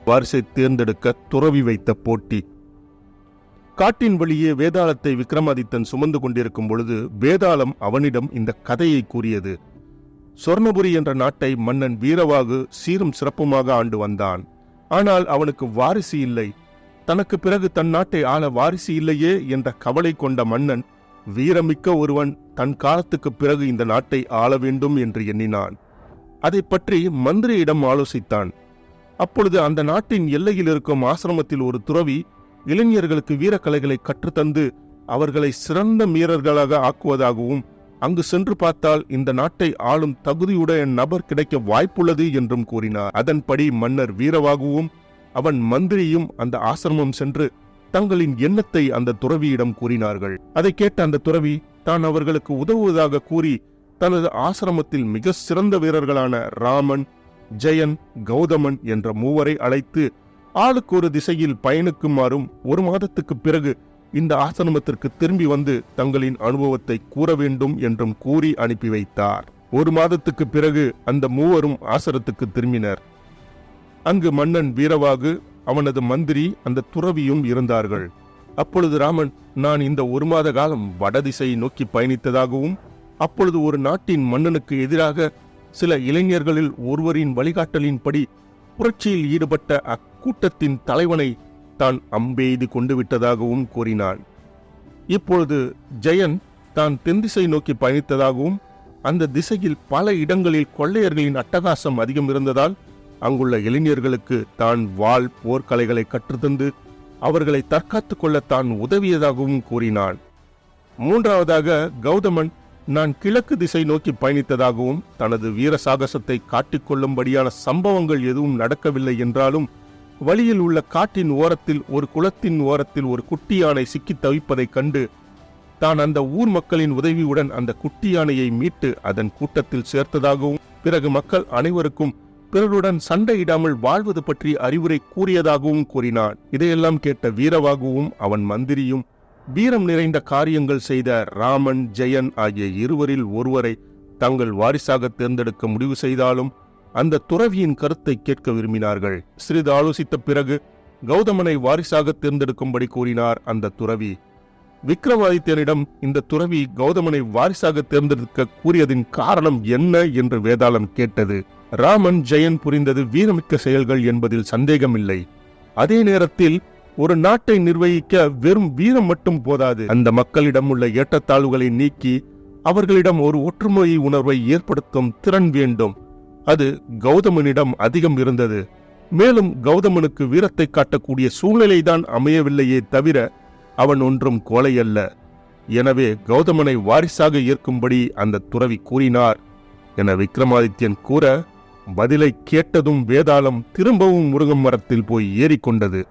வாரிசை தேர்ந்தெடுக்க துறவி வைத்த போட்டி. காட்டின் வழியே வேதாளத்தை விக்ரமாதித்தன் சுமந்து கொண்டிருக்கும் பொழுது வேதாளம் அவனிடம் இந்த கதையை கூறியது. சொர்ணபுரி என்ற நாட்டை மன்னன் வீரவாகு சீரும் சிறப்புமாக ஆண்டு வந்தான். ஆனால் அவனுக்கு வாரிசு இல்லை. தனக்கு பிறகு தன் நாட்டை ஆள வாரிசு இல்லையே என்ற கவலை கொண்ட மன்னன் வீரமிக்க ஒருவன் தன் காலத்துக்கு பிறகு இந்த நாட்டை ஆள வேண்டும் என்று எண்ணினான். அதை பற்றி மந்திரியிடம் ஆலோசித்தான். அப்பொழுது அந்த நாட்டின் எல்லையில் இருக்கும் ஆசிரமத்தில் ஒரு துறவி இளைஞர்களுக்கு வீரக்கலைகளை கற்றுத்தந்து அவர்களை சிறந்த வீரர்களாக ஆக்குவதாகவும் அங்கு சென்று பார்த்தால் இந்த நாட்டை ஆளும் தகுதியுடைய நபர் கிடைக்க வாய்ப்புள்ளது என்றும் கூறினார். அதன்படி மன்னர் வீரவாகுவும் அவன் மந்திரியும் அந்த ஆசிரமம் சென்று தங்களின் எண்ணத்தை அந்த துறவியிடம் கூறினார்கள். அதை கேட்ட அந்த துறவி தான் அவர்களுக்கு உதவுவதாக கூறி தனது ஆசிரமத்தில் மிக சிறந்த வீரர்களான ராமன், ஜெயன், கௌதமன் என்ற மூவரை அழைத்து ஆளுக்கு ஒரு திசையில் பயணிக்குமாறும் 1 மாதத்துக்கு பிறகு இந்த ஆசிரமத்திற்கு திரும்பி வந்து தங்களின் அனுபவத்தை கூற வேண்டும் என்றும் கூறி அனுப்பி வைத்தார். 1 மாதத்துக்கு பிறகு அந்த மூவரும் ஆசிரத்துக்கு திரும்பினர். அங்கு மன்னன் வீரவாகு, அவனது மந்திரி, அந்த துறவியும் இருந்தார்கள். அப்பொழுது ராமன், நான் இந்த 1 மாத காலம் வடதிசையை நோக்கி பயணித்ததாகவும் அப்பொழுது ஒரு நாட்டின் மன்னனுக்கு எதிராக சில இளைஞர்களில் ஒருவரின் வழிகாட்டலின்படி புரட்சியில் ஈடுபட்ட அக்கூட்டத்தின் தலைவனை தான் அம்பெய்து கொண்டு விட்டதாகவும் கூறினான். இப்பொழுது ஜெயன் தான் தென்திசை நோக்கி பயணித்ததாகவும் அந்த திசையில் பல இடங்களில் கொள்ளையர்களின் அட்டகாசம் அதிகம் இருந்ததால் அங்குள்ள இளைஞர்களுக்கு தான் வாள் போர்க்கலைகளை கற்றுத்தந்து அவர்களை தற்காத்துக் கொள்ள தான் உதவியதாகவும் கூறினான். 3ஆவதாக கௌதமன் நான் கிழக்கு திசை நோக்கி பயணித்ததாகவும் தனது வீர சாகசத்தை காட்டிக்கொள்ளும்படியான சம்பவங்கள் எதுவும் நடக்கவில்லை என்றாலும் வழியில் உள்ள காட்டின் ஓரத்தில் ஒரு குளத்தின் ஓரத்தில் ஒரு குட்டி யானை சிக்கி தவிப்பதைக் கண்டு தான் அந்த ஊர் மக்களின் உதவியுடன் அந்த குட்டி யானையை மீட்டு அதன் கூட்டத்தில் சேர்த்ததாகவும் பிறகு மக்கள் அனைவருக்கும் பிறருடன் சண்டையிடாமல் வாழ்வது பற்றி அறிவுரை கூறியதாகவும் கூறினான். இதையெல்லாம் கேட்ட வீரவாகுவும் அவன் மந்திரியும் வீரம் நிறைந்த காரியங்கள் செய்த ராமன், ஜெயன் ஆகிய இருவரில் ஒருவரை தங்கள் வாரிசாக தேர்ந்தெடுக்க முடிவு செய்தாலும் அந்த துறவியின் கருத்தை கேட்க விரும்பினார்கள். சிறிது ஆலோசித்த பிறகு கௌதமனை வாரிசாக தேர்ந்தெடுக்கும்படி கூறினார் அந்த துறவி. விக்ரமாதித்யனிடம் இந்த துறவி கௌதமனை வாரிசாக தேர்ந்தெடுக்க கூறியதின் காரணம் என்ன என்று வேதாளம் கேட்டது. ராமன், ஜெயன் புரிந்தது வீரமிக்க செயல்கள் என்பதில் சந்தேகமில்லை. அதே நேரத்தில் ஒரு நாட்டை நிர்வகிக்க வெறும் வீரம் மட்டும் போதாது. அந்த மக்களிடம் உள்ள ஏற்றத்தாழ்வுகளை நீக்கி அவர்களிடம் ஒரு ஒற்றுமை உணர்வை ஏற்படுத்தும் திறன் வேண்டும். அது கௌதமனிடம் அதிகம் இருந்தது. மேலும் கௌதமனுக்கு வீரத்தை காட்டக்கூடிய சூழ்நிலைதான் அமையவில்லையே தவிர அவன் ஒன்றும் கோழை அல்ல. எனவே கௌதமனை வாரிசாக ஏற்கும்படி அந்த துறவி கூறினார் என விக்ரமாதித்யன் கூற, பதிலை கேட்டதும் வேதாளம் திரும்பவும் முருங்கை மரத்தில் போய் ஏறிக்கொண்டது.